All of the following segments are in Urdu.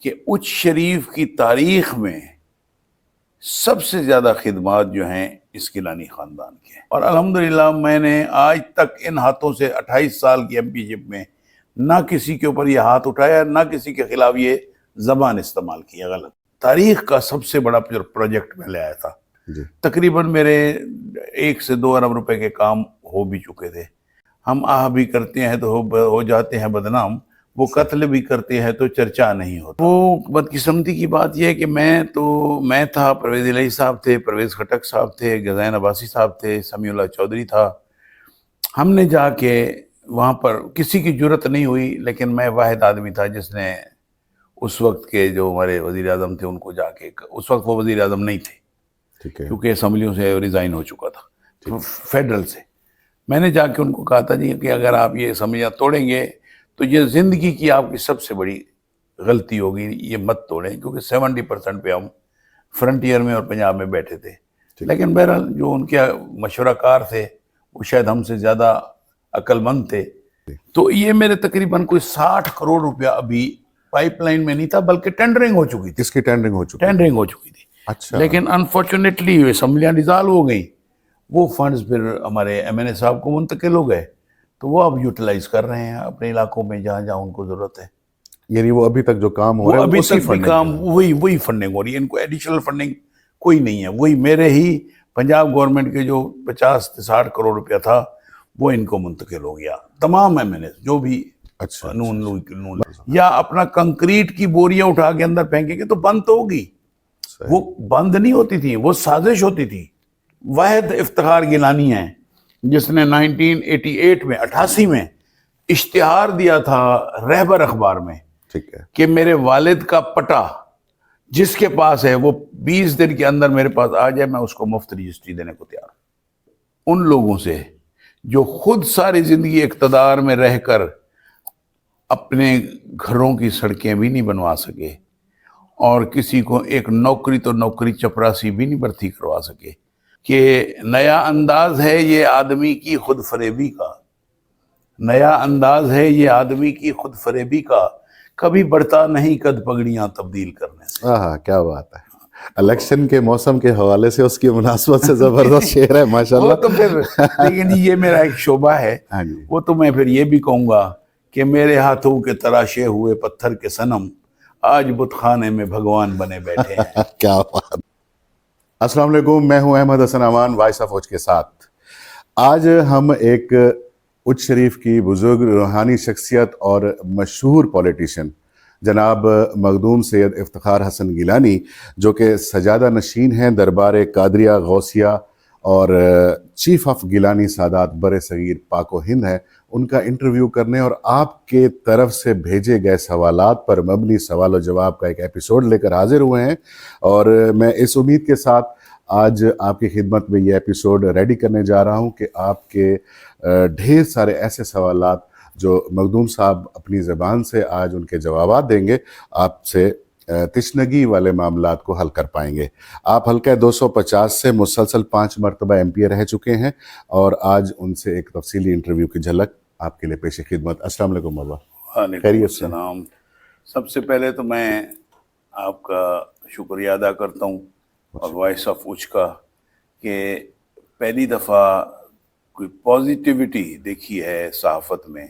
کہ اچ شریف کی تاریخ میں سب سے زیادہ خدمات جو ہیں اس گیلانی خاندان کے ہیں، اور الحمدللہ میں نے آج تک ان ہاتھوں سے 28 سال کی ایم پی شپ میں نہ کسی کے اوپر یہ ہاتھ اٹھایا، نہ کسی کے خلاف یہ زبان استعمال کیا غلط۔ تاریخ کا سب سے بڑا پروجیکٹ میں لے آیا تھا، تقریباً میرے 1 سے 2 ارب روپے کے کام ہو بھی چکے تھے۔ ہم بھی کرتے ہیں تو ہو جاتے ہیں بدنام، وہ قتل بھی کرتے ہیں تو چرچا نہیں ہوتا۔ وہ بدقسمتی کی بات یہ ہے کہ میں تھا، پرویز الہی صاحب تھے، پرویز خٹک صاحب تھے، غزین عباسی صاحب تھے، سمیع اللہ چودھری تھا۔ ہم نے جا کے وہاں پر کسی کی جرت نہیں ہوئی، لیکن میں واحد آدمی تھا جس نے اس وقت کے جو ہمارے وزیر اعظم تھے ان کو جا کے، اس وقت وہ وزیر اعظم نہیں تھے کیونکہ اسمبلیوں سے ریزائن ہو چکا تھا فیڈرل سے، میں نے جا کے ان کو کہا تھا جی کہ اگر آپ یہ اسمبلیاں توڑیں گے تو یہ زندگی کی آپ کی سب سے بڑی غلطی ہوگی، یہ مت توڑیں، کیونکہ 70% پہ ہم فرنٹیئر میں اور پنجاب میں بیٹھے تھے۔ لیکن بہرحال جو ان کے مشورہ کار تھے وہ شاید ہم سے زیادہ عقل مند تھے، تو یہ میرے تقریباً کوئی 60 کروڑ روپیہ ابھی پائپ لائن میں نہیں تھا، بلکہ ٹینڈرنگ ہو چکی تھی۔ اس کی ٹینڈرنگ ہو چکی تھی۔ اچھا، لیکن انفارچونیٹلی اسمبلیاں ڈیزالو ہو گئیں، وہ فنڈز پھر ہمارے ایم این اے صاحب کو منتقل ہو گئے، تو وہ اب یوٹیلائز کر رہے ہیں اپنے علاقوں میں جہاں جہاں ان کو ضرورت ہے۔ یعنی وہ ابھی تک جو کام ہو رہا ہے ابھی تک بھی کام وہی فنڈنگ ہو رہی ہے، ان کو ایڈیشنل فنڈنگ کوئی نہیں ہے، وہی میرے ہی پنجاب گورنمنٹ کے جو 50 سے 60 کروڑ روپیہ تھا وہ ان کو منتقل ہو گیا، تمام ایم این اے جو بھی نون یا اپنا کنکریٹ کی بوریاں اٹھا کے اندر پھینکیں گے تو بند تو ہوگی، وہ بند نہیں ہوتی تھی، وہ سازش ہوتی تھی۔ واحد افتخار گیلانی ہے جس نے 1988 میں 88 میں اشتہار دیا تھا رہبر اخبار میں کہ میرے والد کا پٹا جس کے پاس ہے وہ 20 دن کے اندر میرے پاس آ جائے، میں اس کو مفت رجسٹری دینے کو تیار ہوں۔ ان لوگوں سے جو خود ساری زندگی اقتدار میں رہ کر اپنے گھروں کی سڑکیں بھی نہیں بنوا سکے اور کسی کو ایک نوکری تو نوکری چپراسی بھی نہیں بھرتی کروا سکے، کہ نیا انداز ہے یہ آدمی کی خود فریبی کا، نیا انداز ہے یہ آدمی کی خود فریبی کا، کبھی بڑھتا نہیں قد پگڑیاں تبدیل کرنے سے۔ کیا بات ہے، الیکشن کے موسم کے حوالے سے اس کی مناسبت سے زبردست شعر ہے ماشاءاللہ۔ وہ تو پھر لیکن یہ میرا ایک شعبہ ہے، وہ تو میں پھر یہ بھی کہوں گا کہ میرے ہاتھوں کے تراشے ہوئے پتھر کے صنم آج بت خانے میں بھگوان بنے بیٹھے ہیں۔ کیا بات۔ السلام علیکم، میں ہوں احمد حسن امان وائس آف اوچ کے ساتھ۔ آج ہم ایک اچ شریف کی بزرگ روحانی شخصیت اور مشہور پولیٹیشین جناب مخدوم سید افتخار حسن گیلانی، جو کہ سجادہ نشین ہیں دربار قادریہ غوثیہ اور چیف آف گیلانی سادات بر صغیر پاک و ہند ہے، ان کا انٹرویو کرنے اور آپ کے طرف سے بھیجے گئے سوالات پر مبنی سوال و جواب کا ایک ایپیسوڈ لے کر حاضر ہوئے ہیں، اور میں اس امید کے ساتھ آج آپ کی خدمت میں یہ ایپیسوڈ ریڈی کرنے جا رہا ہوں کہ آپ کے ڈھیر سارے ایسے سوالات جو مخدوم صاحب اپنی زبان سے آج ان کے جوابات دیں گے، آپ سے تشنگی والے معاملات کو حل کر پائیں گے۔ آپ حلقہ 250 سے مسلسل 5 مرتبہ ایم پی اے رہ چکے ہیں، اور آج ان سے ایک تفصیلی انٹرویو کی جھلک آپ کے لیے پیش خدمت۔ السلام علیکم بابا۔ وعلیکم السلام۔ سب سے پہلے تو میں آپ کا شکریہ ادا کرتا ہوں اور وائس آف اوچ کا، کہ پہلی دفعہ کوئی پازیٹیوٹی دیکھی ہے صحافت میں،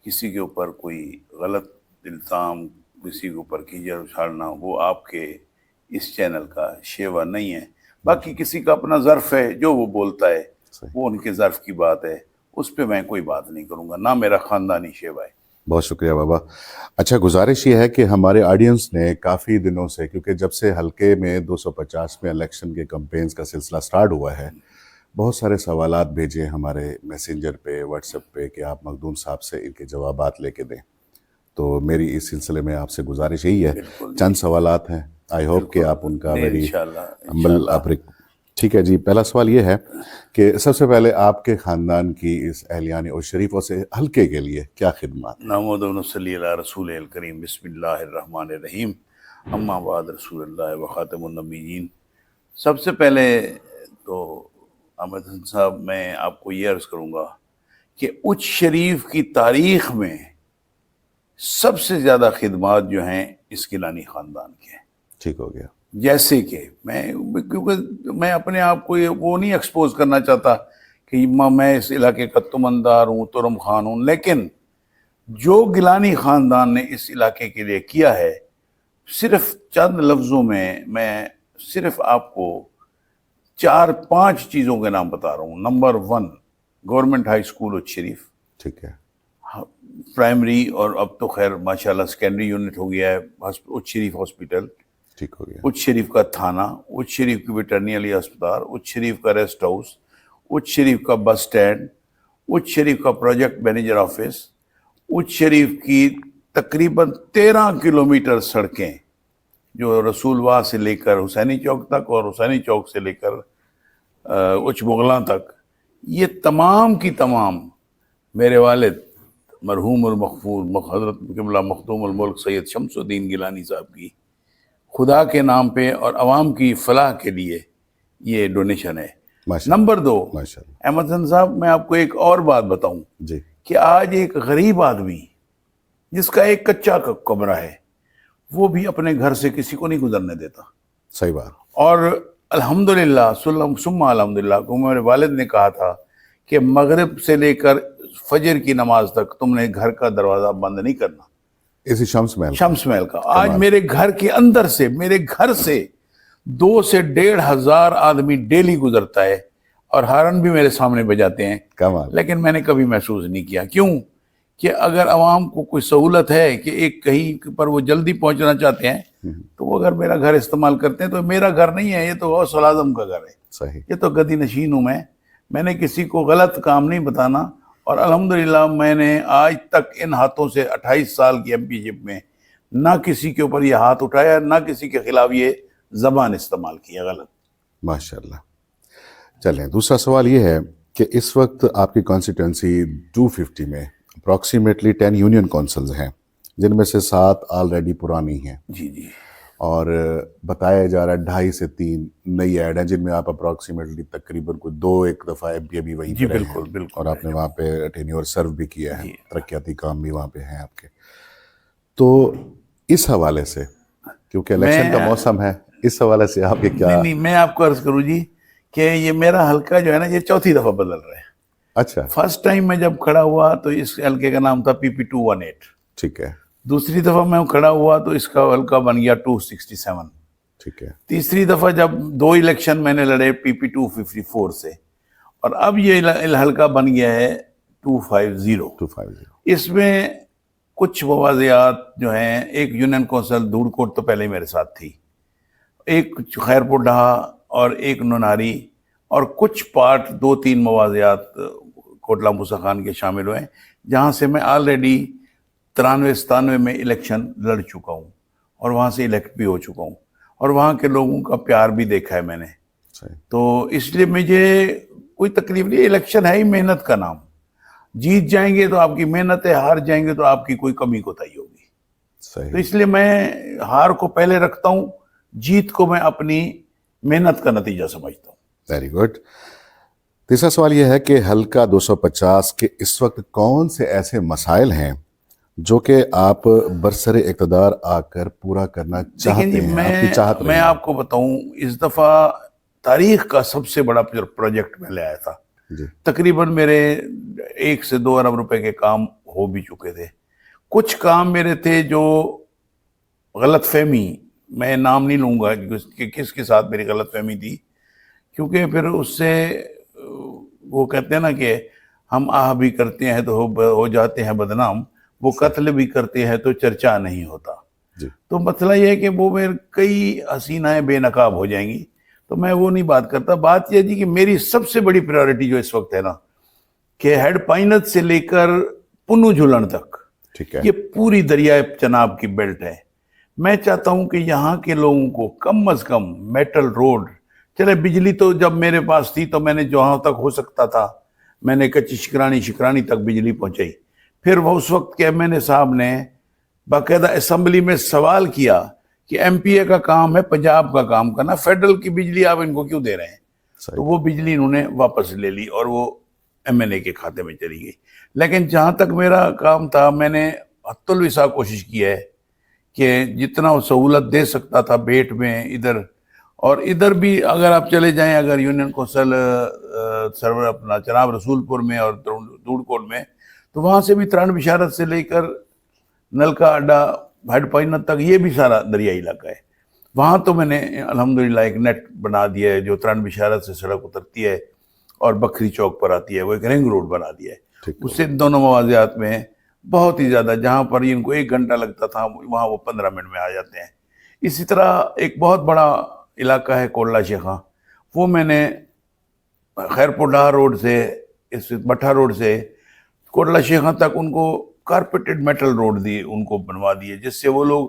کسی کے اوپر کوئی غلط الزام، کسی کے اوپر کیچڑ اچھالنا، وہ آپ کے اس چینل کا شیوا نہیں ہے۔ باقی کسی کا اپنا ظرف ہے، جو وہ بولتا ہے وہ ان کے ظرف کی بات ہے، اس پہ میں کوئی بات نہیں کروں گا، نہ میرا خاندانی شیوا ہے۔ بہت شکریہ بابا۔ اچھا، گزارش یہ ہے کہ ہمارے آڈینس نے کافی دنوں سے، کیونکہ جب سے حلقے میں 250 میں الیکشن کے کمپینز کا سلسلہ سٹارٹ ہوا ہے، بہت سارے سوالات بھیجے ہمارے میسنجر پہ، واٹس ایپ پہ، کہ آپ مخدوم صاحب سے ان کے جوابات لے کے دیں، تو میری اس سلسلے میں آپ سے گزارش یہی ہے، چند سوالات ہیں، آئی ہوپ کہ آپ ان کا میری عمل آپ۔ ٹھیک ہے جی، پہلا سوال یہ ہے کہ سب سے پہلے آپ کے خاندان کی اس اہلیان اور شریفوں سے حلقے کے لیے کیا خدمات؟ نحمدہ و نصلی علی رسول الکریم، بسم اللہ الرحمن الرحیم، اما بعد، رسول اللہ و خاتم النبیین۔ سب سے پہلے تو احمد حسن صاحب، میں آپ کو یہ عرض کروں گا کہ اچ شریف کی تاریخ میں سب سے زیادہ خدمات جو ہیں اس گیلانی خاندان کے. ٹھیک ہو گیا. جیسے کہ کیونکہ میں اپنے آپ کو وہ نہیں ایکسپوز کرنا چاہتا کہ میں اس علاقے کا تمندار ہوں، ترم خان ہوں، لیکن جو گیلانی خاندان نے اس علاقے کے لیے کیا ہے، صرف چند لفظوں میں صرف آپ کو 4-5 چیزوں کے نام بتا رہا ہوں. نمبر 1، گورنمنٹ ہائی اسکول اچ شریف. ٹھیک ہے. پرائمری اور اب تو خیر ماشاءاللہ سیکنڈری یونٹ ہو گیا ہے. اچ شریف ہاسپٹل. ٹھیک ہو گیا. اچ شریف کا تھانہ، اچ شریف کی ویٹرنری اسپتال، اچ شریف کا ریسٹ ہاؤس، اچ شریف کا بس سٹینڈ، اچ شریف کا پروجیکٹ مینیجر آفس، اچ شریف کی تقریباً 13 کلومیٹر سڑکیں جو رسول واہ سے لے کر حسینی چوک تک اور حسینی چوک سے لے کر اچ مغلاں تک، یہ تمام کی تمام میرے والد مرحوم المغفور حضرت قبلہ مخدوم الملک سید شمس الدین گیلانی صاحب کی خدا کے نام پہ اور عوام کی فلاح کے لیے یہ ڈونیشن ہے. نمبر 2، احمد حسن صاحب میں آپ کو ایک اور بات بتاؤں جی کہ آج ایک غریب آدمی جس کا ایک کچا کمرہ ہے وہ بھی اپنے گھر سے کسی کو نہیں گزرنے دیتا. صحیح بات. اور الحمدللہ ثم الحمدللہ کو میرے والد نے کہا تھا کہ مغرب سے لے کر فجر کی نماز تک تم نے گھر کا دروازہ بند نہیں کرنا. اسی شمس محل کا آج میرے گھر کے اندر سے، میرے گھر سے 2 سے 1,500 آدمی ڈیلی گزرتا ہے اور ہارن بھی میرے سامنے بجاتے ہیں. کمال. لیکن میں نے کبھی محسوس نہیں کیا. کیوں کہ اگر عوام کو کوئی سہولت ہے کہ ایک کہیں پر وہ جلدی پہنچنا چاہتے ہیں تو وہ اگر میرا گھر استعمال کرتے ہیں تو میرا گھر نہیں ہے، یہ تو غوث العظم کا گھر ہے. صحیح. یہ تو گدی نشین ہوں میں نے کسی کو غلط کام نہیں بتانا. اور الحمدللہ میں نے آج تک ان ہاتھوں سے 28 سال کی ایم پی شپ میں نہ کسی کے اوپر یہ ہاتھ اٹھایا، نہ کسی کے خلاف یہ زبان استعمال کیا غلط. ماشاءاللہ. چلیں دوسرا سوال یہ ہے کہ اس وقت آپ کی کانسٹیٹوئنسی 250 میں اپروکسیمیٹلی 10 یونین کونسلز ہیں، جن میں سے 7 آلریڈی پرانی ہیں. جی. اور بتایا جا رہا ہے 2.5 سے 3 نئی ایڈ ہیں، جن میں آپ اپروکسیمیٹلی تقریباً کوئی 2 دفعہ ایم پی ابھی وہیں پہ بالکل. اور آپ نے وہاں پہ ٹینیور سرو بھی کیا ہے، ترقیاتی کام بھی وہاں پہ ہیں آپ کے. تو اس حوالے سے کیونکہ الیکشن کا موسم ہے، اس حوالے سے آپ کے کیا؟ نہیں میں آپ کو عرض کروں جی کہ یہ میرا حلقہ جو ہے نا یہ 4تھی دفعہ بدل رہا ہے. اچھا. فرسٹ ٹائم میں جب کھڑا ہوا تو اس حلقے کا نام تھا PP218. ٹھیک ہے. دوسری دفعہ میں کھڑا ہوا تو اس کا حلقہ بن گیا 267. ٹھیک ہے. تیسری دفعہ جب 2 الیکشن میں نے لڑے PP254 سے، اور اب یہ حلقہ بن گیا ہے 250. اس میں کچھ مواضعات جو ہیں، ایک یونین کونسل دھوڑ کوٹ تو پہلے ہی میرے ساتھ تھی، ایک خیرپور ڈہا اور ایک نوناری، اور کچھ پارٹ 2-3 مواضعات کوٹلہ موسیٰ خان کے شامل ہوئے جہاں سے میں آلریڈی 93-97 میں الیکشن لڑ چکا ہوں اور وہاں سے الیکٹ بھی ہو چکا ہوں اور وہاں کے لوگوں کا پیار بھی دیکھا ہے میں نے. تو اس لیے مجھے کوئی تکلیف نہیں. الیکشن ہے ہی محنت کا نام. جیت جائیں گے تو آپ کی محنت ہے، ہار جائیں گے تو آپ کی کوئی کمی کوتاہی ہوگی. تو اس لیے میں ہار کو پہلے رکھتا ہوں، جیت کو میں اپنی محنت کا نتیجہ سمجھتا ہوں. Very good. تیسرا سوال یہ ہے کہ حلقہ 250 کے اس وقت کون سے ایسے مسائل ہیں جو کہ آپ برسر اقتدار آ کر پورا کرنا چاہتے ہیں؟ آپ کی چاہت میں آپ کو بتاؤں، اس دفعہ تاریخ کا سب سے بڑا پروجیکٹ میں لے آیا تھا. تقریباً میرے 1 سے 2 ارب روپے کے کام ہو بھی چکے تھے. کچھ کام میرے تھے جو غلط فہمی، میں نام نہیں لوں گا کہ کس کے ساتھ میری غلط فہمی تھی، کیونکہ پھر اس سے وہ کہتے ہیں نا کہ ہم آہ بھی کرتے ہیں تو ہو جاتے ہیں بدنام، وہ قتل بھی کرتے ہیں تو چرچا نہیں ہوتا. تو مسئلہ یہ ہے کہ وہ میرے کئی حسینائیں بے نقاب ہو جائیں گی تو میں وہ نہیں بات کرتا. بات یہ جی کہ میری سب سے بڑی پریورٹی جو اس وقت ہے نا کہ ہیڈ پائنت سے لے کر پنو جھولن تک یہ پوری دریائے چناب کی بیلٹ ہے. میں چاہتا ہوں کہ یہاں کے لوگوں کو کم از کم میٹل روڈ، چلے بجلی تو جب میرے پاس تھی تو میں نے جہاں تک ہو سکتا تھا میں نے کچی شکرانی تک بجلی پہنچائی. پھر وہ اس وقت کے MNA صاحب نے باقاعدہ اسمبلی میں سوال کیا کہ MPA کا کام ہے پنجاب کا کام کرنا، فیڈرل کی بجلی آپ ان کو کیوں دے رہے ہیں؟ تو وہ بجلی انہوں نے واپس لے لی اور وہ MNA کے کھاتے میں چلی گئی. لیکن جہاں تک میرا کام تھا میں نے حتی الوسع کوشش کی ہے کہ جتنا وہ سہولت دے سکتا تھا بیٹ میں ادھر اور ادھر بھی اگر آپ چلے جائیں اگر یونین کوسل سرور اپنا جناب رسول پور میں اور دھوڑ کوٹ میں تو وہاں سے بھی تران بشارت سے لے کر نلکا اڈا ہیڈ پائنت تک یہ بھی سارا دریائی علاقہ ہے. وہاں تو میں نے الحمدللہ ایک نیٹ بنا دیا ہے جو تران بشارت سے سڑک اترتی ہے اور بکری چوک پر آتی ہے, وہ ایک رنگ روڈ بنا دیا ہے. اس سے دونوں مواضعات میں بہت ہی زیادہ, جہاں پر ان کو 1 گھنٹہ لگتا تھا وہاں وہ 15 منٹ میں آ جاتے ہیں. اسی طرح ایک بہت بڑا علاقہ ہے کوٹلہ شیخاں, وہ میں نے خیرپور ڈہا روڈ سے اس بٹھا روڈ سے کوٹلہ شیخاں تک ان کو کارپیٹڈ میٹل روڈ دی, ان کو بنوا دیے, جس سے وہ لوگ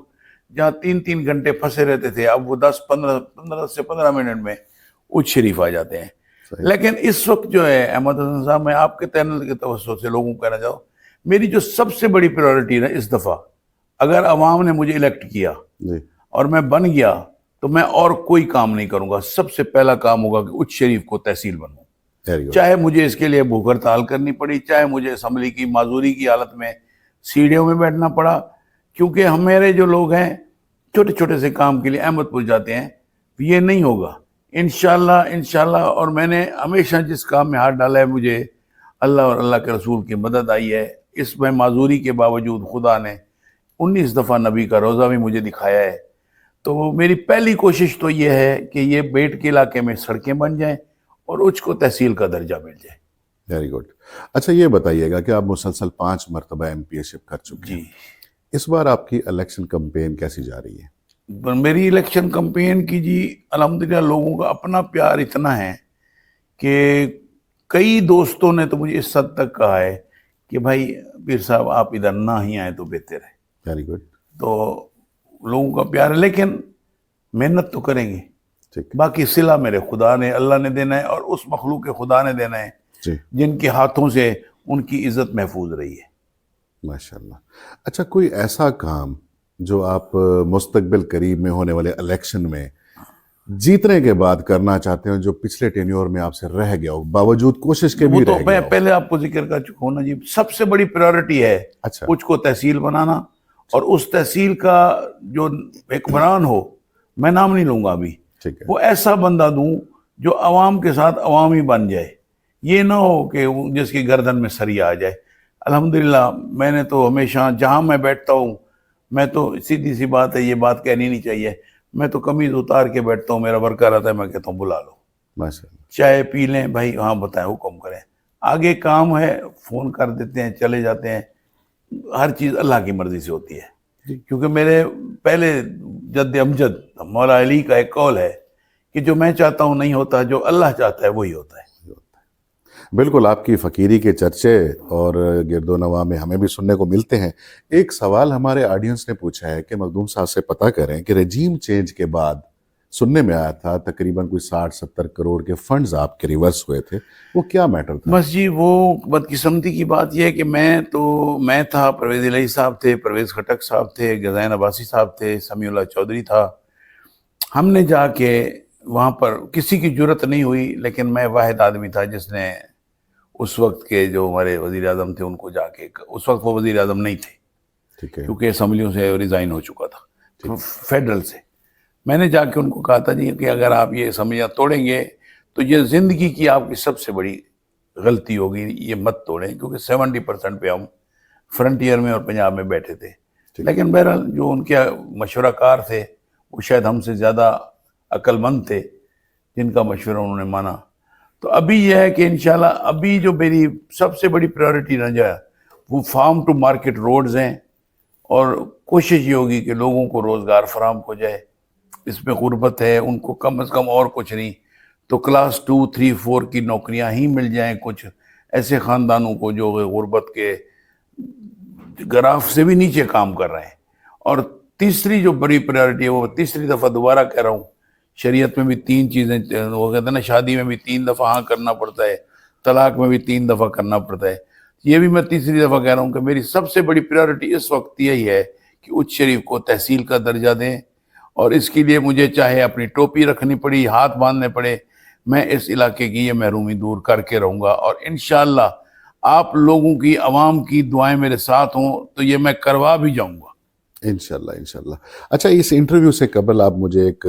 جہاں 3 گھنٹے پھنسے رہتے تھے اب وہ 15 سے 15 منٹ میں اچ شریف آ جاتے ہیں. لیکن اس وقت جو ہے احمد حسن صاحب, میں آپ کے چینل کے توسط سے لوگوں کو کہنا چاہوں, میری جو سب سے بڑی پریورٹی نا اس دفعہ, اگر عوام نے مجھے الیکٹ کیا اور میں بن گیا تو میں اور کوئی کام نہیں کروں گا. سب سے پہلا کام ہوگا کہ اچ شریف کو تحصیل بنوں, چاہے مجھے اس کے لیے بھوک ہڑتال کرنی پڑی, چاہے مجھے اسمبلی کی معذوری کی حالت میں سیڑھیوں میں بیٹھنا پڑا, کیونکہ ہمارے جو لوگ ہیں چھوٹے چھوٹے سے کام کے لیے احمد پور جاتے ہیں. یہ نہیں ہوگا انشاءاللہ. اور میں نے ہمیشہ جس کام میں ہاتھ ڈالا ہے مجھے اللہ اور اللہ کے رسول کی مدد آئی ہے. اس میں معذوری کے باوجود خدا نے 19 دفعہ نبی کا روزہ بھی مجھے دکھایا ہے. تو میری پہلی کوشش تو یہ ہے کہ یہ بیٹ کے علاقے میں سڑکیں بن جائیں اور اچ کو تحصیل کا درجہ مل جائے. Very good. اچھا یہ بتائیے گا کہ آپ مسلسل 5 مرتبہ ایم پی اے شپ کر چکے ہیں, اس بار آپ کی الیکشن کمپین کیسی جا رہی ہے؟ میری الیکشن کمپین کی جی الحمدللہ لوگوں کا اپنا پیار اتنا ہے کہ کئی دوستوں نے تو مجھے اس حد تک کہا ہے کہ بھائی پیر صاحب آپ ادھر نہ ہی آئیں تو بہتر ہے. Very good. تو لوگوں کا پیار ہے, لیکن محنت تو کریں گے. باقی صلہ میرے خدا نے اللہ نے دینا ہے اور اس مخلوق کے خدا نے دینا ہے جن کے ہاتھوں سے ان کی عزت محفوظ رہی ہے. ماشاءاللہ. اچھا کوئی ایسا کام جو آپ مستقبل قریب میں ہونے والے الیکشن میں جیتنے کے بعد کرنا چاہتے ہیں جو پچھلے ٹینیور میں آپ سے رہ گیا ہو باوجود کوشش کے بھی وہ تو رہ میں گیا ہو؟ پہلے آپ کو ذکر کر چکا ہوں نا جی, سب سے بڑی پریورٹی ہے کچھ کو تحصیل بنانا, اور اس تحصیل کا جو حکمران ہو, میں نام نہیں لوں گا ابھی, وہ ایسا بندہ دوں جو عوام کے ساتھ عوامی بن جائے. یہ نہ ہو کہ جس کی گردن میں سریا آ جائے. الحمدللہ میں نے تو ہمیشہ جہاں میں بیٹھتا ہوں, میں تو سیدھی سی بات ہے, یہ بات کہنی نہیں چاہیے, میں تو قمیض اتار کے بیٹھتا ہوں, میرا ورکر آتا ہے, میں کہتا ہوں بلا لو, چائے پی لیں بھائی, ہاں بتائیں حکم کریں, آگے کام ہے فون کر دیتے ہیں چلے جاتے ہیں. ہر چیز اللہ کی مرضی سے ہوتی ہے, کیونکہ میرے پہلے جد امجد مولا علی کا ایک قول ہے کہ جو میں چاہتا ہوں نہیں ہوتا, جو اللہ چاہتا ہے وہی ہوتا ہے. بالکل. آپ کی فقیری کے چرچے اور گرد و نواح میں ہمیں بھی سننے کو ملتے ہیں. ایک سوال ہمارے آڈینس نے پوچھا ہے کہ مخدوم صاحب سے پتہ کریں کہ رجیم چینج کے بعد سننے میں آیا تھا تقریباً کوئی 60-70 کروڑ کے فنڈز آپ کے ریورس ہوئے تھے, وہ کیا میٹر تھا؟ بس جی وہ بدقسمتی کی بات یہ ہے کہ میں تھا, پرویز الہی صاحب تھے, پرویز خٹک صاحب تھے, غزائن عباسی صاحب تھے, سمیع اللہ چودھری تھا. ہم نے جا کے وہاں پر کسی کی جرت نہیں ہوئی, لیکن میں واحد آدمی تھا جس نے اس وقت کے جو ہمارے وزیر اعظم تھے ان کو جا کے, اس وقت وہ وزیر اعظم نہیں تھے کیونکہ اسمبلیوں سے ریزائن ہو چکا تھا فیڈرل سے, میں نے جا کے ان کو کہا تھا جی کہ اگر آپ یہ اسمبلیاں توڑیں گے تو یہ زندگی کی آپ کی سب سے بڑی غلطی ہوگی, یہ مت توڑیں, کیونکہ 70% پہ ہم فرنٹیئر میں اور پنجاب میں بیٹھے تھے. لیکن بہرحال جو ان کے مشورہ کار تھے وہ شاید ہم سے زیادہ عقل مند تھے, جن کا مشورہ انہوں نے مانا. تو ابھی یہ ہے کہ انشاءاللہ ابھی جو میری سب سے بڑی پریورٹی نہ جائے وہ فارم ٹو مارکیٹ روڈز ہیں, اور کوشش یہ ہوگی کہ لوگوں کو روزگار فراہم ہو جائے. اس میں غربت ہے, ان کو کم از کم اور کچھ نہیں تو کلاس 2, 3, 4 کی نوکریاں ہی مل جائیں کچھ ایسے خاندانوں کو جو غربت کے گراف سے بھی نیچے کام کر رہے ہیں. اور تیسری جو بڑی پریورٹی ہے, وہ تیسری دفعہ دوبارہ کہہ رہا ہوں, شریعت میں بھی 3 چیزیں, وہ کہتے ہیں نا شادی میں بھی 3 دفعہ ہاں کرنا پڑتا ہے, طلاق میں بھی 3 دفعہ کرنا پڑتا ہے, یہ بھی میں تیسری دفعہ کہہ رہا ہوں کہ میری سب سے بڑی پریورٹی اس وقت یہی ہے کہ اچ شریف کو تحصیل کا درجہ دیں. اور اس کے لیے مجھے چاہے اپنی ٹوپی رکھنی پڑی, ہاتھ باندھنے پڑے, میں اس علاقے کی یہ محرومی دور کر کے رہوں گا. اور انشاءاللہ آپ لوگوں کی, عوام کی دعائیں میرے ساتھ ہوں تو یہ میں کروا بھی جاؤں گا. انشاءاللہ انشاءاللہ. اچھا اس انٹرویو سے قبل آپ مجھے ایک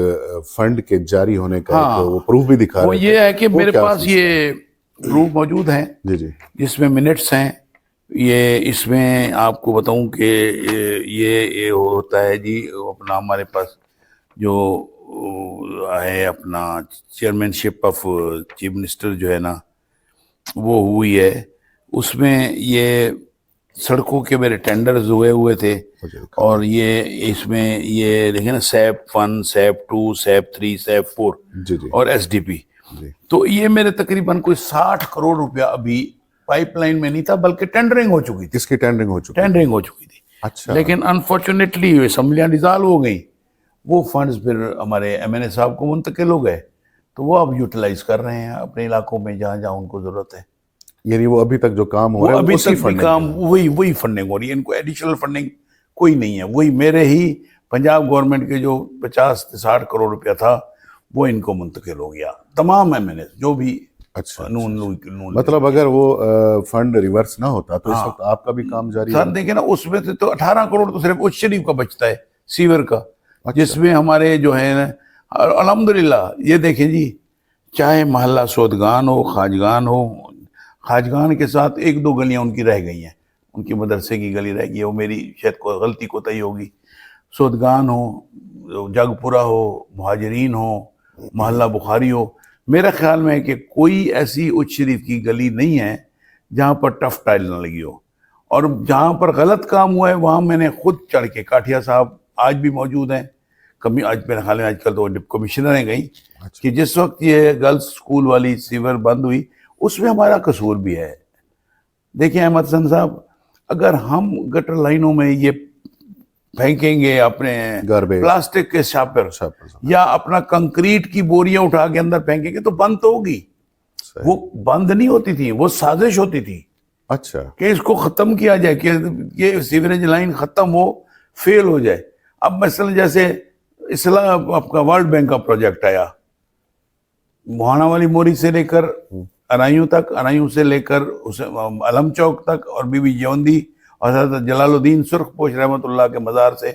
فنڈ کے جاری ہونے کا ایک وہ پروف بھی دکھا وہ رہے یہ ہے کہ وہ میرے کیا پاس سلسلہ یہ پروف موجود ہیں جی جی جس میں منٹس ہیں. یہ اس میں آپ کو بتاؤں کہ یہ ہوتا ہے جی اپنا ہمارے پاس جو ہے اپنا chairman ship of chief minister جو ہے نا وہ ہوئی ہے. اس میں یہ سڑکوں کے میرے ٹینڈرز ہوئے تھے اور یہ اس میں یہ دیکھیں نا سیپ 1 سیپ 2 سیپ 3 سیپ 4 جی جی اور ایس ڈی پی. جی. تو یہ میرے تقریباً کوئی 60 کروڑ روپیہ ابھی پائپ لائن میں نہیں تھا بلکہ ٹینڈرنگ ہو چکی تھی. کس کی ٹینڈرنگ ہو چکی؟ ٹینڈرنگ ہو چکی تھی. اچھا. لیکن انفارچونیٹلی اسمبلیاں ڈیزالو ہو گئیں. وہ فنڈز پھر ہمارے ایم این اے صاحب کو منتقل ہو گئے تو وہ اب یوٹیلائز کر رہے ہیں اپنے علاقوں میں جہاں جہاں ان کو ضرورت ہے. یعنی وہ ابھی تک جو کام ہو وہ رہا ہے ابھی اسی تک بھی کام وہی فنڈنگ ہو رہی ہے. ان کو ایڈیشنل فنڈنگ کوئی نہیں ہے. وہی میرے ہی پنجاب گورنمنٹ کے جو 50 سے 60 کروڑ روپیہ تھا وہ ان کو منتقل ہو گیا تمام ایم این اے جو بھی. اچھا. نون مطلب اگر وہ فنڈ ریورس نہ ہوتا تو اس وقت آپ کا بھی کام جاری سر دیکھیں نا اس میں سے تو 18 کروڑ تو صرف اچ شریف کا بچتا ہے سیور کا جس میں ہمارے جو ہے نا الحمدللہ یہ دیکھیں جی چاہے محلہ سودگان ہو خواجگان کے ساتھ 1-2 گلیاں ان کی رہ گئی ہیں. ان کی مدرسے کی گلی رہ گئی ہے وہ میری شاید کوئی غلطی کوتاہی ہوگی. سودگان ہو جگ پورہ ہو مہاجرین ہو محلہ بخاری ہو. میرا خیال میں ہے کہ کوئی ایسی اچ شریف کی گلی نہیں ہے جہاں پر ٹف ٹائل نہ لگی ہو. اور جہاں پر غلط کام ہوا ہے وہاں میں نے خود چڑھ کے کاٹھیا صاحب آج بھی موجود ہیں. آج میرے خیال میں آج کل تو کمشنر ہیں گئی کہ جس وقت یہ گرلز اسکول والی سیور بند ہوئی اس میں ہمارا قصور بھی ہے. دیکھیں احمد حسن صاحب اگر ہم گٹر لائنوں میں یہ پھینکیں گے اپنے پلاسٹک کے شاپر یا اپنا کنکریٹ کی بوریاں اٹھا کے اندر پھینکیں گے تو بند تو ہوگی. وہ بند نہیں ہوتی تھی وہ سازش ہوتی تھی. اچھا. کہ اس کو ختم کیا جائے کہ یہ سیوریج لائن ختم ہو فیل ہو جائے. اب مثلا جیسے اسلام آپ کا ورلڈ بینک کا پروجیکٹ آیا موہانا والی موری سے لے کر ارائیوں تک ارائیوں سے لے کر علم چوک تک اور بی بی جیوندی اور حضرت جلال الدین سرخ پوش رحمۃ اللہ کے مزار سے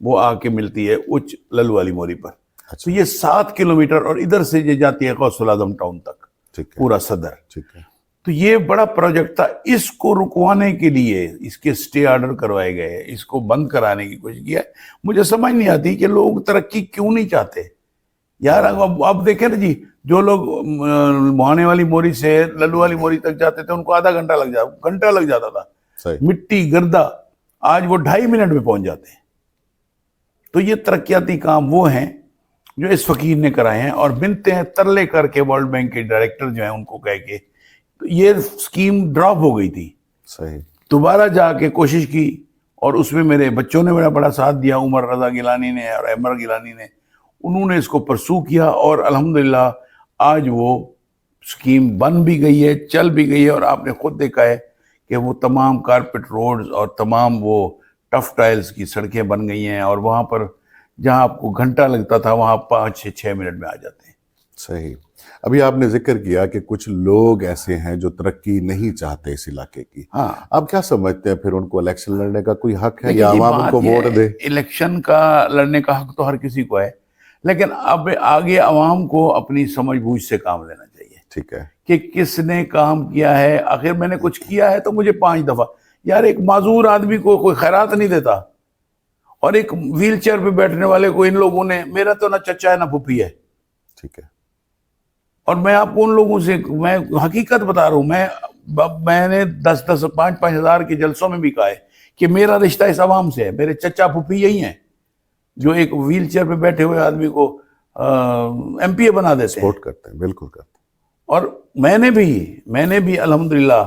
وہ آ کے ملتی ہے اچ للو والی موری پر. تو یہ 7 کلومیٹر اور ادھر سے یہ جاتی ہے غوث العظم ٹاؤن تک پورا صدر. تو یہ بڑا پروجیکٹ تھا. اس کو رکوانے کے لیے اس کے سٹے آرڈر کروائے گئے اس کو بند کرانے کی کوشش کیا. مجھے سمجھ نہیں آتی کہ لوگ ترقی کیوں نہیں چاہتے یار. اب دیکھیں نا جی جو لوگ موہانے والی موری سے للو والی موری تک جاتے تھے ان کو آدھا گھنٹہ لگ جاتا تھا. مٹی گردہ آج وہ 2.5 منٹ میں پہنچ جاتے ہیں. تو یہ ترقیاتی کام وہ ہیں جو اس فقیر نے کرائے ہیں اور بنتے ہیں ترلے کر کے ورلڈ بینک کے ڈائریکٹر جو ہیں ان کو کہہ کے یہ اسکیم ڈراپ ہو گئی تھی. صحیح. دوبارہ جا کے کوشش کی اور اس میں میرے بچوں نے میرا بڑا ساتھ دیا. عمر رضا گیلانی نے اور احمر گیلانی نے انہوں نے اس کو پرسو کیا اور الحمدللہ آج وہ اسکیم بن بھی گئی ہے چل بھی گئی ہے. اور آپ نے خود دیکھا ہے کہ وہ تمام کارپیٹ روڈز اور تمام وہ ٹف ٹائلز کی سڑکیں بن گئی ہیں اور وہاں پر جہاں آپ کو گھنٹہ لگتا تھا وہاں 5-6 منٹ میں آ جاتے ہیں. صحیح. ابھی آپ نے ذکر کیا کہ کچھ لوگ ایسے ہیں جو ترقی نہیں چاہتے اس علاقے کی. آپ کیا سمجھتے ہیں پھر ان کو الیکشن لڑنے کا کوئی حق ہے یا عوام ان کو ووٹ دے؟ الیکشن کا لڑنے کا حق تو ہر کسی کو ہے لیکن اب آگے عوام کو اپنی سمجھ بوجھ سے کام لینا چاہیے. ٹھیک ہے. کہ کس نے کام کیا ہے. آخر میں نے کچھ کیا ہے تو مجھے 5 دفعہ یار ایک معذور آدمی کو کوئی خیرات نہیں دیتا اور ایک ویل چیئر پہ بیٹھنے والے کو ان لوگوں نے میرا تو نہ چچا ہے نہ پھوپھی ہے. ٹھیک ہے. اور میں آپ کو ان لوگوں سے میں حقیقت بتا رہا ہوں. میں نے 5-5 ہزار کے جلسوں میں بھی کہا ہے کہ میرا رشتہ اس عوام سے ہے. میرے چچا پھوپھی یہی ہیں جو ایک ویل چیئر پہ بیٹھے ہوئے آدمی کو ایم پی اے بنا دیتے ہیں. سپورٹ کرتے ہیں. بالکل کرتے ہیں. اور میں نے بھی الحمدللہ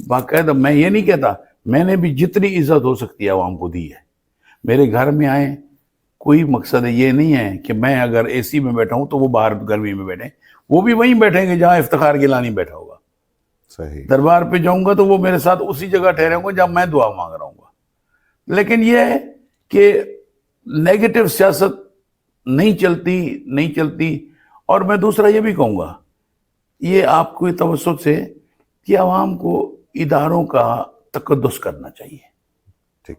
باقاعدہ میں یہ نہیں کہتا میں نے بھی جتنی عزت ہو سکتی ہے عوام کو دی ہے. میرے گھر میں آئیں کوئی مقصد یہ نہیں ہے کہ میں اگر اے سی میں بیٹھا ہوں تو وہ باہر گرمی میں بیٹھیں. وہ بھی وہیں بیٹھیں گے جہاں افتخار گیلانی بیٹھا ہوگا. صحیح. دربار پہ جاؤں گا تو وہ میرے ساتھ اسی جگہ ٹھہرے ہوں گے جہاں میں دعا مانگ رہا ہوں گا. لیکن یہ ہے کہ نیگیٹو سیاست نہیں چلتی. اور میں دوسرا یہ بھی کہوں گا یہ آپ کو توسط سے کہ عوام کو اداروں کا تقدس کرنا چاہیے. ٹھیک.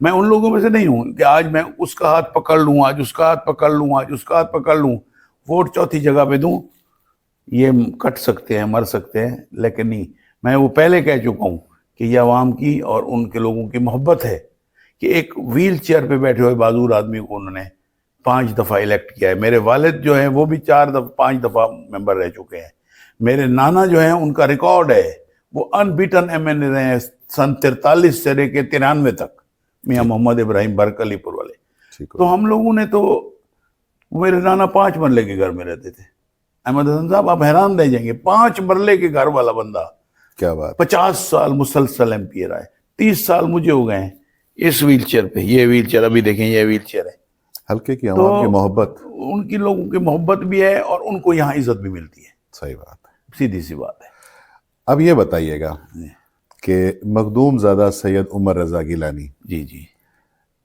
میں ان لوگوں میں سے نہیں ہوں کہ آج میں اس کا ہاتھ پکڑ لوں، آج اس کا ہاتھ پکڑ لوں، آج اس کا ہاتھ پکڑ لوں، ووٹ چوتھی جگہ پہ دوں. یہ کٹ سکتے ہیں، مر سکتے ہیں، لیکن نہیں. میں وہ پہلے کہہ چکا ہوں کہ یہ عوام کی اور ان کے لوگوں کی محبت ہے کہ ایک ویل چیئر پہ بیٹھے ہوئے معذور آدمی کو انہوں نے 5 دفعہ الیکٹ کیا ہے. میرے والد جو ہیں وہ بھی 5 دفعہ ممبر رہ چکے ہیں. میرے نانا جو ہیں ان کا ریکارڈ ہے، وہ ان بیٹن ایم این اے رہے ہیں سن 43 سے لے کے 93 تک، میاں محمد ابراہیم برک علی پور والے. ٹھیک ہو. تو ہم لوگوں نے تو، میرے نانا 5 مرلے کے گھر میں رہتے تھے. احمد حسن صاحب آپ حیران رہ جائیں گے، 5 مرلے کے گھر والا بندہ کیا بات. 50 سال مسلسل ایم پی رہا ہے. 30 سال مجھے ہو گئے ہیں اس ویل چیئر پہ. یہ ویل چیئر ابھی دیکھیں، یہ ویل چیئر ہے. ہلکے کی عوام کی محبت. ان کی لوگوں کی محبت بھی ہے اور ان کو یہاں عزت بھی ملتی ہے. صحیح بات ہے. سیدھی سی بات ہے. اب یہ بتائیے گا کہ مخدوم زادہ سید عمر رضا گیلانی جی جی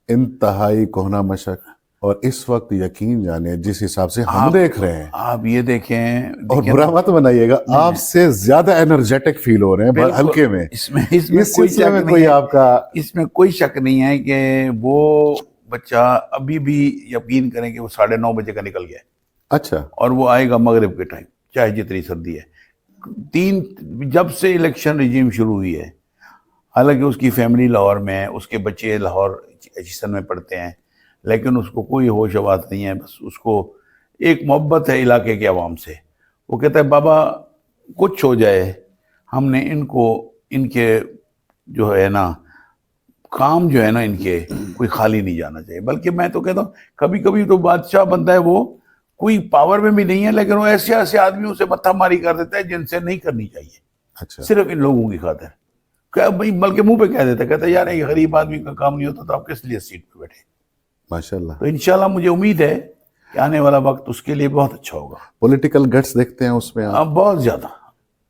انتہائی کہنا مشق، اور اس وقت یقین جانے جس حساب سے ہم دیکھ رہے ہیں، آپ یہ دیکھیں، اور برا مت بنائیے گا، آپ سے زیادہ انرجیٹک فیل ہو رہے ہیں ہلکے میں. اس میں اس کوئی سلسلے شک میں نہیں کوئی ہے، آپ کا. اس میں کوئی شک نہیں ہے کہ وہ بچہ ابھی بھی یقین کریں کہ وہ 9:30 بجے کا نکل گیا ہے، اچھا. اور وہ آئے گا مغرب کے ٹائم، چاہے جتنی سردی ہے. جب سے الیکشن رجیم شروع ہوئی ہے، حالانکہ اس کی فیملی لاہور میں ہے، اس کے بچے لاہور ایجوکیشن میں پڑھتے ہیں، لیکن اس کو کوئی ہوش آواز نہیں ہے. بس اس کو ایک محبت ہے علاقے کے عوام سے. وہ کہتا ہے بابا کچھ ہو جائے، ہم نے ان کے جو ہے نا کام جو ہے نا ان کے کوئی خالی نہیں جانا چاہیے. بلکہ میں تو کہتا ہوں کبھی کبھی تو بادشاہ بنتا ہے وہ کوئی پاور میں بھی نہیں ہے، لیکن وہ ایسے ایسے آدمیوں سے متھا ماری کر دیتا ہے جن سے نہیں کرنی چاہیے، اچھا. صرف ان لوگوں کی خاطر. بلکہ منہ پہ کہہ دیتا، کہتا ہے یار یہ غریب آدمی کا کام نہیں ہوتا تو آپ کس لیے سیٹ پہ بیٹھے. ماشاءاللہ. تو انشاءاللہ مجھے امید ہے کہ آنے والا وقت اس کے لیے بہت اچھا ہوگا. پولیٹیکل گٹس دیکھتے ہیں اس میں آپ. اب بہت زیادہ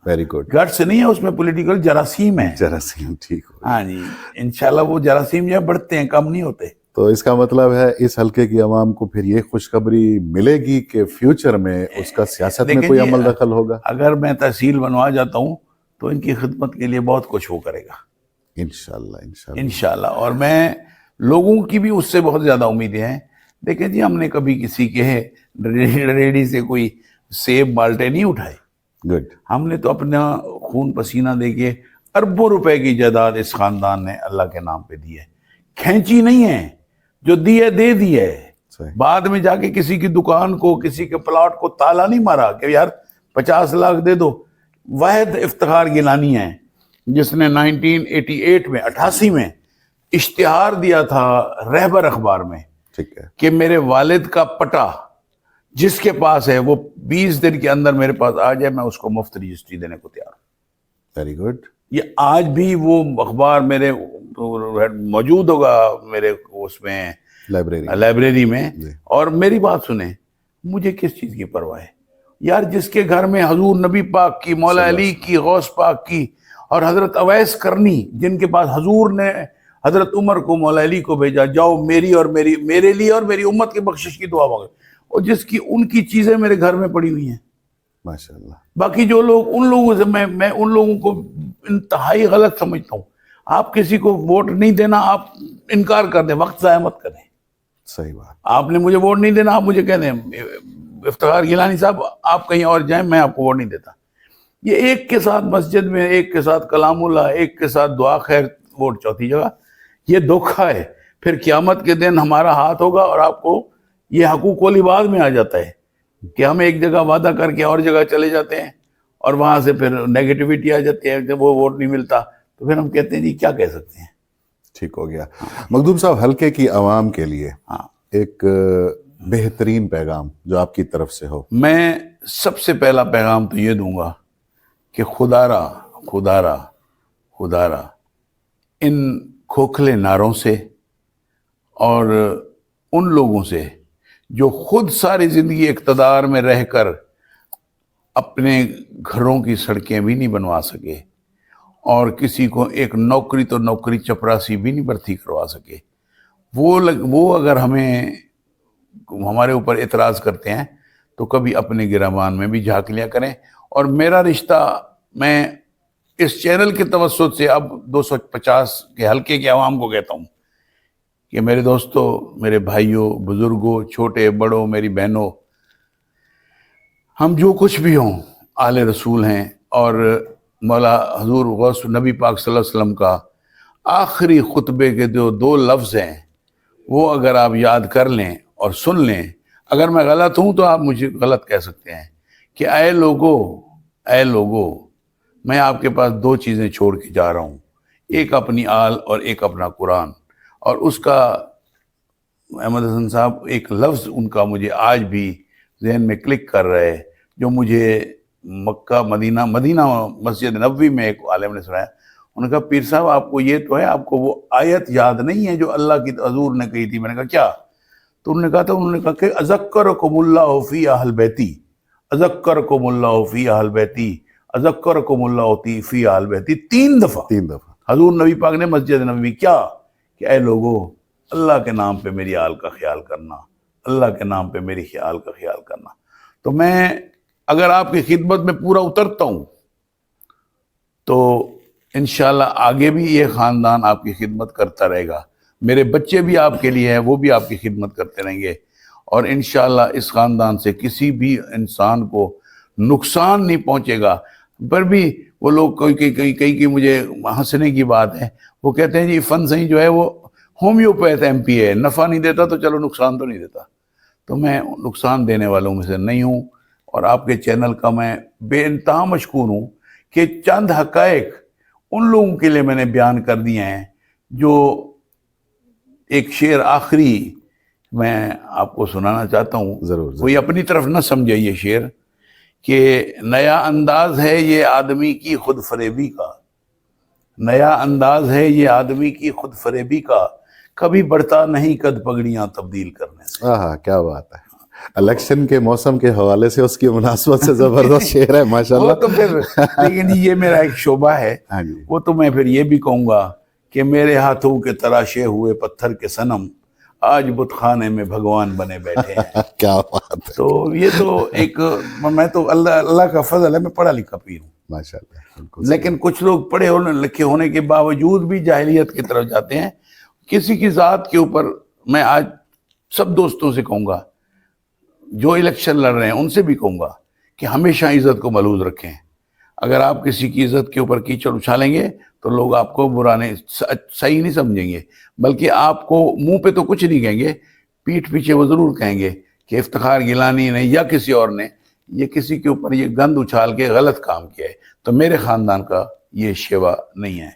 ویری گڈ. گٹس نہیں ہے اس میں، پولیٹیکل جراثیم ہے. جراثیم. ٹھیک ہو. ہاں جی، انشاءاللہ وہ جراثیم جو ہے بڑھتے ہیں، کم نہیں ہوتے. تو اس کا مطلب ہے اس حلقے کی عوام کو پھر یہ خوشخبری ملے گی کہ فیوچر میں اس کا سیاست میں کوئی عمل دخل ہوگا. اگر میں تحصیل بنوا جاتا ہوں تو ان کی خدمت کے لیے بہت کچھ وہ کرے گا انشاءاللہ. انشاءاللہ. انشاءاللہ. اور میں لوگوں کی بھی اس سے بہت زیادہ امیدیں ہیں. دیکھیں جی، ہم نے کبھی کسی کے ریڈی سے کوئی سیب مالٹے نہیں اٹھائے. گڈ. ہم نے تو اپنا خون پسینہ دے کے اربوں روپے کی جائیداد اس خاندان نے اللہ کے نام پہ دی ہے. کھینچی نہیں ہے، جو دی ہے دے دی ہے. صحیح. بعد میں جا کے کسی کی دکان کو، کسی کے پلاٹ کو تالا نہیں مارا کہ یار 50 لاکھ دے دو. واحد افتخار گیلانی ہے جس نے 1988 میں 88 میں اشتہار دیا تھا رہبر اخبار میں ٹھیک ہے. کہ میرے والد کا پٹا جس کے پاس ہے وہ 20 دن کے اندر میرے پاس آ جائے، میں اس کو مفت رجسٹری دینے کو تیار ہوں. Very good. یہ آج بھی وہ اخبار میرے موجود ہوگا میرے اس میں لائبریری میں. اور میری بات سنیں، مجھے کس چیز کی پرواہ ہے یار؟ جس کے گھر میں حضور نبی پاک کی، مولا علی کی، غوث پاک کی اور حضرت اویس کرنی، جن کے پاس حضور نے حضرت عمر کو، مولا علی کو بھیجا، جاؤ میری اور میرے لیے اور میری امت کی بخشش کی دعا مانگو، اور جس کی ان کی چیزیں میرے گھر میں پڑی ہوئی ہیں. ماشاءاللہ. باقی جو لوگ، ان لوگوں سے میں ان لوگوں کو انتہائی غلط سمجھتا ہوں. آپ کسی کو ووٹ نہیں دینا، آپ انکار کر دیں، وقت ضائع مت کریں. صحیح بات. آپ نے مجھے ووٹ نہیں دینا، آپ مجھے کہہ دیں افتخار گیلانی صاحب آپ کہیں اور جائیں، میں آپ کو ووٹ نہیں دیتا. یہ ایک کے ساتھ مسجد میں، ایک کے ساتھ کلام اللہ، ایک کے ساتھ دعا خیر، ووٹ چوتھی جگہ، یہ دھوکہ ہے. پھر قیامت کے دن ہمارا ہاتھ ہوگا اور آپ کو یہ حقوق و لباس میں آ جاتا ہے کہ ہم ایک جگہ وعدہ کر کے اور جگہ چلے جاتے ہیں اور وہاں سے پھر نیگیٹیوٹی آ جاتی ہے، جب وہ ووٹ نہیں ملتا تو پھر ہم کہتے ہیں جی کیا کہہ سکتے ہیں. ٹھیک ہو گیا. مخدوم صاحب، حلقے کی عوام کے لیے ایک بہترین پیغام جو آپ کی طرف سے ہو. میں سب سے پہلا پیغام تو یہ دوں گا کہ خدا را ان کھوکھلے نعروں سے اور ان لوگوں سے جو خود ساری زندگی اقتدار میں رہ کر اپنے گھروں کی سڑکیں بھی نہیں بنوا سکے اور کسی کو ایک نوکری تو نوکری چپراسی بھی نہیں بھرتی کروا سکے، وہ اگر ہمارے اوپر اعتراض کرتے ہیں تو کبھی اپنے گریبان میں بھی جھانک لیا کریں. اور میرا رشتہ، میں اس چینل کے توسط سے اب 250 کے حلقے کے عوام کو کہتا ہوں کہ میرے دوستوں، میرے بھائیوں، بزرگوں، چھوٹے بڑوں، میری بہنوں، ہم جو کچھ بھی ہوں آل رسول ہیں، اور مولا حضور غوث نبی پاک صلی اللہ علیہ وسلم کا آخری خطبے کے جو 2 لفظ ہیں وہ اگر آپ یاد کر لیں اور سن لیں، اگر میں غلط ہوں تو آپ مجھے غلط کہہ سکتے ہیں، کہ اے لوگو میں آپ کے پاس 2 چیزیں چھوڑ کے جا رہا ہوں، ایک اپنی آل اور ایک اپنا قرآن۔ اور اس کا احمد حسن صاحب ایک لفظ ان کا مجھے آج بھی ذہن میں کلک کر رہا ہے، جو مجھے مکہ مدینہ مسجد نبوی میں ایک عالم نے سنایا۔ انہوں نے کہا پیر صاحب آپ کو یہ تو ہے، آپ کو وہ آیت یاد نہیں ہے جو اللہ کی حضور نے کہی تھی؟ میں نے کہا کیا؟ تو انہوں نے کہا کہ اذکرکم اللہ فی اہل بیتی، اذکرکم اللہ فی اہل بیتی، اذکرکم اللہ فی اہل بیتی، 3 دفعہ 3 دفعہ۔ حضور نبی پاک نے مسجد نبوی کیا کہ اے لوگو اللہ کے نام پہ میری آل کا خیال کرنا، اللہ کے نام پہ میری آل کا خیال کرنا۔ تو میں اگر آپ کی خدمت میں پورا اترتا ہوں تو انشاءاللہ آگے بھی یہ خاندان آپ کی خدمت کرتا رہے گا، میرے بچے بھی آپ کے لیے ہیں، وہ بھی آپ کی خدمت کرتے رہیں گے، اور انشاءاللہ اس خاندان سے کسی بھی انسان کو نقصان نہیں پہنچے گا۔ پر بھی وہ لوگ کئی مجھے ہنسنے کی بات ہے، وہ کہتے ہیں جی فن صحیح جو ہے وہ ہومیوپیتھ ایم پی ہے، نفع نہیں دیتا تو چلو نقصان تو نہیں دیتا۔ تو میں نقصان دینے والوں میں سے نہیں ہوں، اور آپ کے چینل کا میں بے انتہا مشکور ہوں کہ چند حقائق ان لوگوں کے لیے میں نے بیان کر دیے ہیں۔ جو ایک شعر آخری میں آپ کو سنانا چاہتا ہوں، ضرور۔ کوئی اپنی طرف نہ سمجھے یہ شعر، کہ نیا انداز ہے یہ آدمی کی خود فریبی کا، نیا انداز ہے یہ آدمی کی خود فریبی کا، کبھی بڑھتا نہیں قد پگڑیاں تبدیل کرنے سے۔ کیا بات ہے، الیکشن کے موسم کے حوالے سے اس کی مناسبت سے زبردست شعر ہے ماشاءاللہ۔ وہ تو پھر لیکن یہ میرا ایک شعبہ ہے، ہاں جی، وہ تو میں پھر یہ بھی کہوں گا کہ میرے ہاتھوں کے تراشے ہوئے پتھر کے صنم آج بت خانے میں بھگوان بنے بیٹھے ہیں۔ کیا بات ہے، تو یہ تو ایک، میں تو اللہ کا فضل ہے، میں پڑھا لکھا پیر ہوں، ماشاءاللہ، بالکل۔ لیکن کچھ لوگ پڑھے لکھے ہونے کے باوجود بھی جاہلیت کی طرف جاتے ہیں۔ کسی کی ذات کے اوپر میں آج سب دوستوں سے کہوں گا، جو الیکشن لڑ رہے ہیں ان سے بھی کہوں گا کہ ہمیشہ عزت کو ملحوظ رکھیں۔ اگر آپ کسی کی عزت کے اوپر کیچڑ اچھالیں گے تو لوگ آپ کو برا نہیں، صحیح نہیں سمجھیں گے، بلکہ آپ کو منہ پہ تو کچھ نہیں کہیں گے، پیٹھ پیچھے وہ ضرور کہیں گے کہ افتخار گیلانی نے یا کسی اور نے یہ کسی کے اوپر یہ گند اچھال کے غلط کام کیا ہے۔ تو میرے خاندان کا یہ شیوا نہیں ہے۔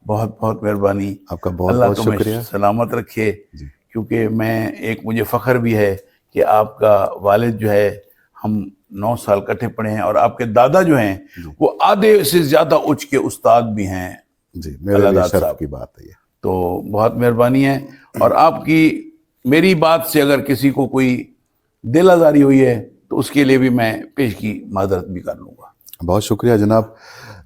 بہت بہت مہربانی، آپ کا بہت اللہ بہت تمہیں شکریہ سلامت رکھے، جی۔ کیونکہ میں ایک مجھے فخر بھی ہے کہ آپ کا والد جو ہے، ہم 9 سال کٹھے پڑھے ہیں، اور آپ کے دادا جو ہیں وہ آدھے سے زیادہ اچ کے استاد بھی ہیں۔ جی، میرے لیے شرف کی بات ہے یہ۔ تو بہت مہربانی ہے، اور آپ کی میری بات سے اگر کسی کو کوئی دل آزاری ہوئی ہے تو اس کے لیے بھی میں پیش کی معذرت بھی کر لوں گا۔ بہت شکریہ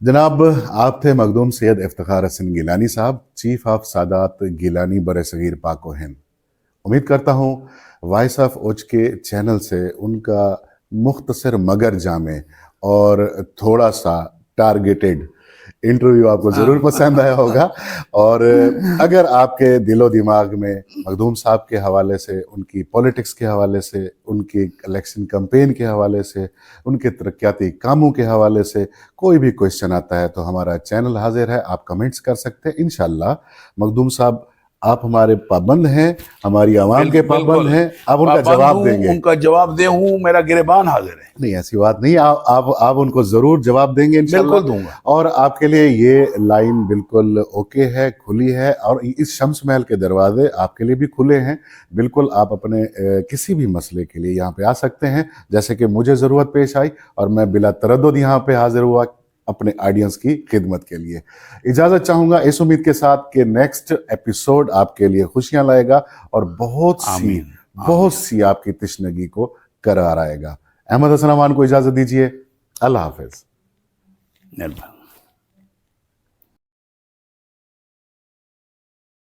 جناب آپ تھے مخدوم سید افتخار حسن گیلانی صاحب، چیف آف سادات گیلانی برصغیر پاک و ہند۔ امید کرتا ہوں وائس آف اوچ کے چینل سے ان کا مختصر مگر جامع اور تھوڑا سا ٹارگیٹڈ انٹرویو آپ کو ضرور پسند آیا ہوگا، اور اگر آپ کے دل و دماغ میں مخدوم صاحب کے حوالے سے، ان کی پولیٹکس کے حوالے سے، ان کی الیکشن کمپین کے حوالے سے، ان کے ترقیاتی کاموں کے حوالے سے کوئی بھی کوئسچن آتا ہے تو ہمارا چینل حاضر ہے، آپ کمنٹس کر سکتے ہیں۔ انشاءاللہ مخدوم صاحب آپ ہمارے پابند ہیں، ہماری عوام کے پابند ہیں، آپ ان کا جواب دیں گے۔ ان کا جواب دے ہوں، میرا گریبان حاضر ہے۔ نہیں ایسی بات نہیں، آپ ان کو ضرور جواب دیں گے انشاءاللہ۔ بالکل دوں گا، اور آپ کے لیے یہ لائن بالکل اوکے ہے، کھلی ہے، اور اس شمس محل کے دروازے آپ کے لیے بھی کھلے ہیں۔ بالکل آپ اپنے کسی بھی مسئلے کے لیے یہاں پہ آ سکتے ہیں، جیسے کہ مجھے ضرورت پیش آئی اور میں بلا تردد یہاں پہ حاضر ہوا اپنے آڈینس کی خدمت کے لیے۔ اجازت چاہوں گا اس امید کے ساتھ کہ نیکسٹ ایپیسوڈ آپ کے لیے خوشیاں لائے گا اور بہت سی آپ کی تشنگی کو قرار آئے گا۔ احمد حسن امان کو اجازت دیجیے، اللہ حافظ۔ مہربانی۔